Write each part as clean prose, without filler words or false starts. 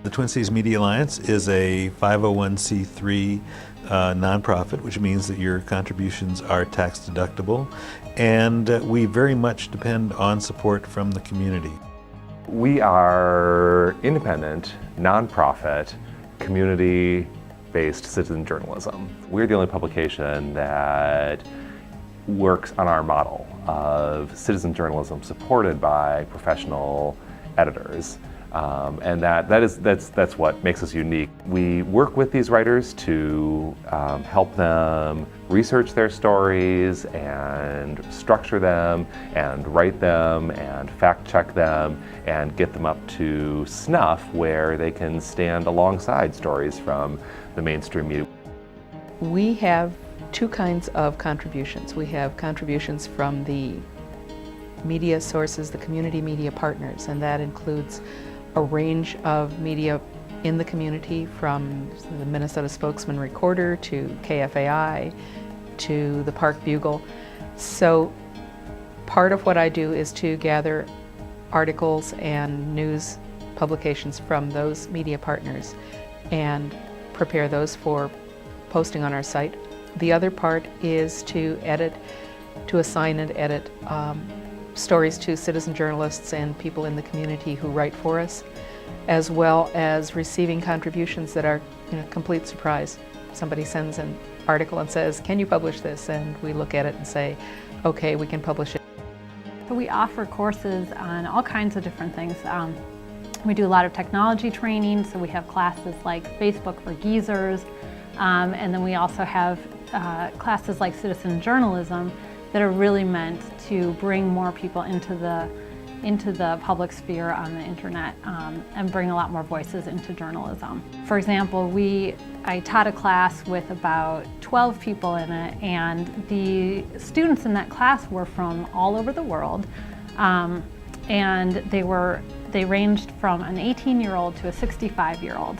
The Twin Cities Media Alliance is a 501c3 nonprofit, which means that your contributions are tax deductible, and we very much depend on support from the community. We are independent, nonprofit, community-based citizen journalism. We're the only publication that works on our model of citizen journalism supported by professional editors. And that's what makes us unique. We work with these writers to help them research their stories and structure them and write them and fact check them and get them up to snuff where they can stand alongside stories from the mainstream media. We have two kinds of contributions. We have contributions from the media sources, the community media partners, and that includes a range of media in the community, from the Minnesota Spokesman Recorder to KFAI to the Park Bugle. So part of what I do is to gather articles and news publications from those media partners and prepare those for posting on our site. The other part is to assign and edit stories to citizen journalists and people in the community who write for us, as well as receiving contributions that are complete surprise. Somebody sends an article and says, "Can you publish this?" And we look at it and say, "Okay, we can publish it." So we offer courses on all kinds of different things. We do a lot of technology training, so we have classes like Facebook for Geezers, and then we also have classes like citizen journalism that are really meant to bring more people into the public sphere on the internet and bring a lot more voices into journalism. For example, I taught a class with about 12 people in it, and the students in that class were from all over the world, and they ranged from an 18-year-old to a 65-year-old.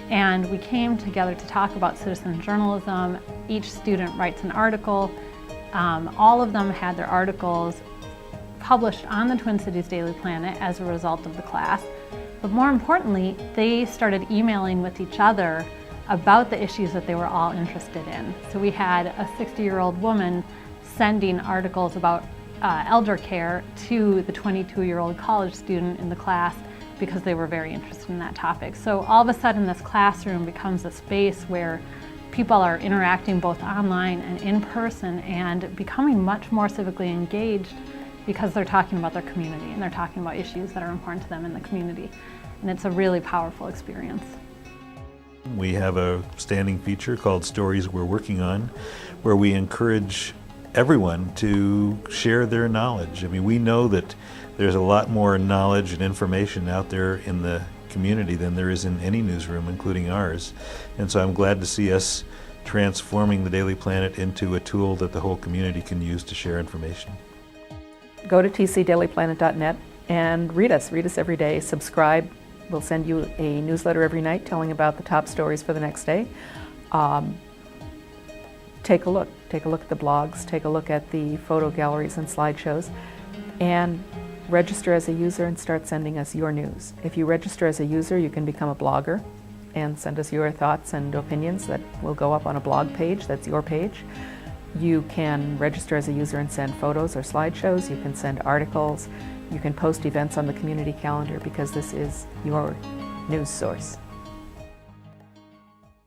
And we came together to talk about citizen journalism. Each student writes an article. All of them had their articles published on the Twin Cities Daily Planet as a result of the class. But more importantly, they started emailing with each other about the issues that they were all interested in. So we had a 60-year-old woman sending articles about elder care to the 22-year-old college student in the class because they were very interested in that topic. So all of a sudden this classroom becomes a space where people are interacting both online and in person and becoming much more civically engaged because they're talking about their community and they're talking about issues that are important to them in the community. And it's a really powerful experience. We have a standing feature called Stories We're Working On, where we encourage everyone to share their knowledge. I mean, we know that there's a lot more knowledge and information out there in the community than there is in any newsroom, including ours. And so I'm glad to see us transforming the Daily Planet into a tool that the whole community can use to share information. Go to tcdailyplanet.net and read us every day. Subscribe. We'll send you a newsletter every night telling about the top stories for the next day. Take a look at the blogs, take a look at the photo galleries and slideshows, and register as a user and start sending us your news. If you register as a user, you can become a blogger and send us your thoughts and opinions that will go up on a blog page. That's your page. You can register as a user and send photos or slideshows. You can send articles. You can post events on the community calendar, because this is your news source.